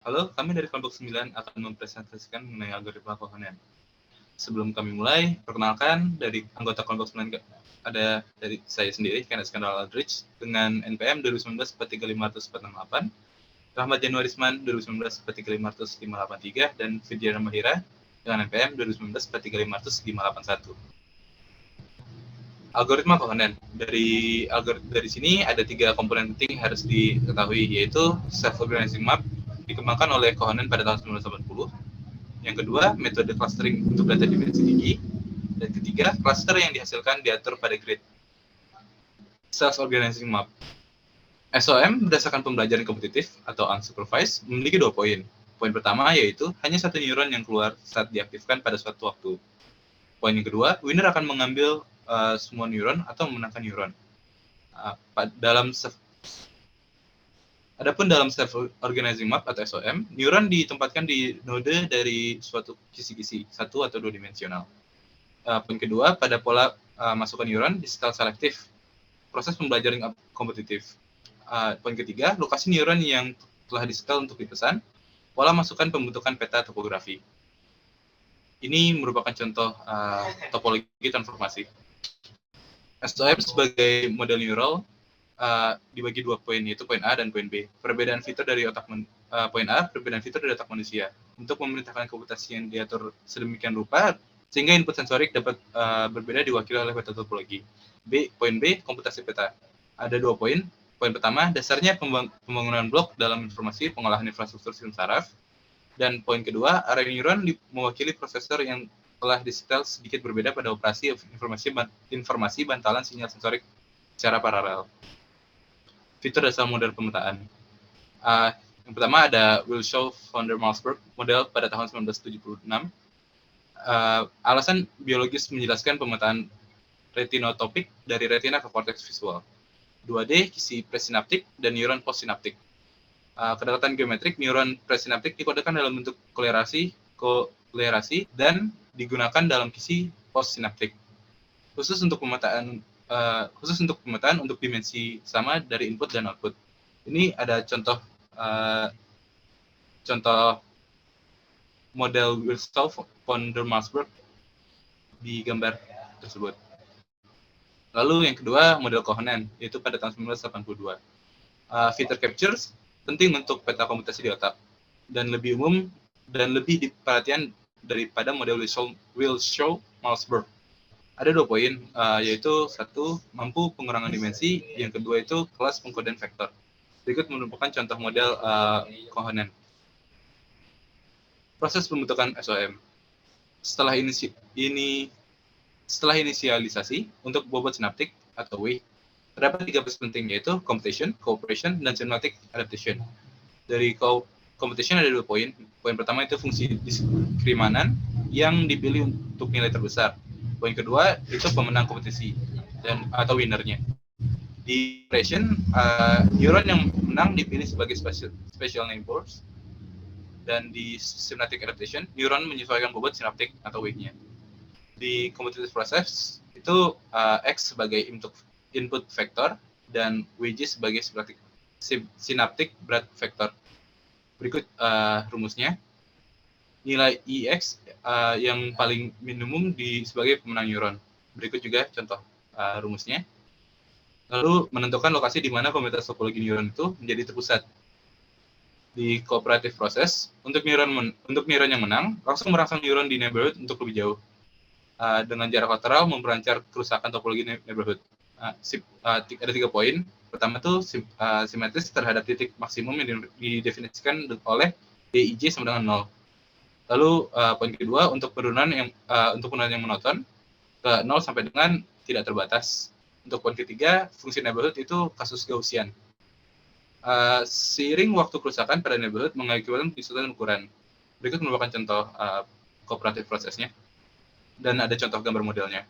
Halo, kami dari kelompok 9 akan mempresentasikan mengenai algoritma Kohanen. Sebelum kami mulai, perkenalkan dari anggota kelompok 9 ada dari saya sendiri, Kenneth Kendall Aldrich, dengan NPM 2019-43568, Rahmat Januarisman 2019-43583, dan Vidya Mahira dengan NPM 2019-43581. Algoritma Kohanen. Dari sini ada 3 komponen penting yang harus diketahui, yaitu self-organizing map dikembangkan oleh Kohanen pada tahun 1980. Yang kedua, metode clustering untuk data dimensi tinggi. Dan ketiga, cluster yang dihasilkan diatur pada grid. Self-organizing map. SOM berdasarkan pembelajaran kompetitif atau unsupervised memiliki 2 poin. Poin pertama yaitu hanya satu neuron yang keluar saat diaktifkan pada suatu waktu. Poin yang kedua, winner akan mengambil semua neuron atau memenangkan neuron. Adapun dalam self-organizing map atau SOM, neuron ditempatkan di node dari suatu kisi-kisi, 1 atau 2 dimensional. Poin kedua, pada pola masukan neuron di setel selektif, proses pembelajaran kompetitif. Poin ketiga, lokasi neuron yang telah disetel untuk dipesan, pola masukan pembentukan peta topografi. Ini merupakan contoh topologi transformasi. SOM sebagai model neural dibagi 2 poin, yaitu poin A dan poin B. Perbedaan fitur dari poin A, perbedaan fitur dari otak manusia. Untuk memerintahkan komputasi yang diatur sedemikian rupa, sehingga input sensorik dapat berbeda diwakili oleh peta topologi. Poin B, komputasi peta. Ada 2 poin. Poin pertama, dasarnya pembangunan blok dalam informasi pengolahan infrastruktur sistem saraf. Dan poin kedua, array neuron mewakili prosesor yang telah disetel sedikit berbeda pada operasi informasi bantalan sinyal sensorik secara paralel. Fitur dasar model pemetaan. Yang pertama ada Wilshire von der Malsburg model pada tahun 1976. Alasan biologis menjelaskan pemetaan retinotopik dari retina ke korteks visual. 2D, kisi presinaptik dan neuron postsinaptik. Kedekatan geometrik neuron presinaptik dikodekan dalam bentuk kolerasi dan digunakan dalam kisi postsinaptik. Khusus untuk pemetaan untuk dimensi sama dari input dan output. Ini ada contoh model Wilshire von der Malsburg di gambar tersebut. Lalu yang kedua, model Kohanen, yaitu pada tahun 1982. Feature captures penting untuk peta komputasi di otak, dan lebih umum dan lebih diperhatikan daripada model Wilshire Malsburg. Ada 2 poin, yaitu 1, mampu pengurangan dimensi, yang kedua itu kelas pengkodean vektor. Berikut merupakan contoh model Kohanen. Proses pembentukan SOM. Setelah inisialisasi untuk bobot sinaptik atau WAVE, terdapat 3 proses penting, yaitu computation, cooperation, dan semantic adaptation. Dari computation ada 2 poin. Poin pertama itu fungsi diskrimanan yang dipilih untuk nilai terbesar. Poin kedua itu pemenang kompetisi atau winnernya. Di operation, neuron yang menang dipilih sebagai special neighbors, dan di semantic adaptation, neuron menyesuaikan bobot sinaptik atau weight-nya. Di competitive process itu X sebagai input vektor dan WJ sebagai synaptic berat vektor. Berikut rumusnya. Nilai IX yang paling minimum sebagai pemenang neuron. Berikut juga contoh rumusnya. Lalu menentukan lokasi di mana komunitas topologi neuron itu menjadi terpusat. Di cooperative process, untuk neuron yang menang, langsung merangsang neuron di neighborhood untuk lebih jauh. Dengan jarak lateral memperancar kerusakan topologi neighborhood. Ada 3 poin. Pertama itu simetris terhadap titik maksimum yang didefinisikan oleh DIJ sama dengan 0. Lalu poin kedua, untuk penurunan yang monoton ke 0 sampai dengan tidak terbatas. Untuk poin ketiga, fungsi neighborhood itu kasus Gaussian. Seiring waktu kerusakan pada neighborhood mengakibatkan penyesuaian ukuran. Berikut merupakan contoh cooperative prosesnya. Dan ada contoh gambar modelnya.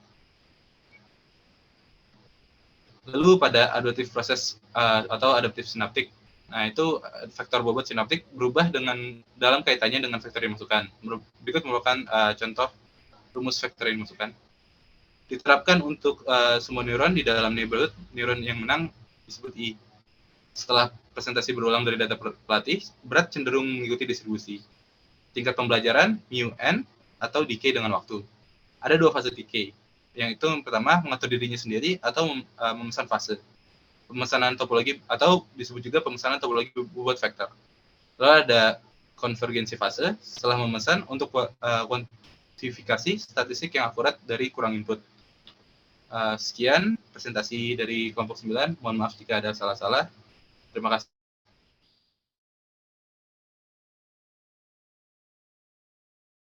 Lalu pada adaptive proses atau adaptive sinaptik, nah itu vektor bobot sinaptik berubah dalam kaitannya dengan vektor yang dimasukkan. Berikut merupakan contoh rumus vektor yang dimasukkan. Diterapkan untuk semua neuron di dalam neighborhood, neuron yang menang disebut I. Setelah presentasi berulang dari data pelatih, berat cenderung mengikuti distribusi. Tingkat pembelajaran, mu(n), atau decay dengan waktu. Ada 2 fase decay. Yang itu yang pertama, mengatur dirinya sendiri atau memesan fase. Pemesanan topologi, atau disebut juga pemesanan topologi bobot vektor. Lalu ada konvergensi fase, setelah memesan untuk kuantifikasi statistik yang akurat dari kurang input. Sekian presentasi dari kelompok 9. Mohon maaf jika ada salah-salah. Terima kasih.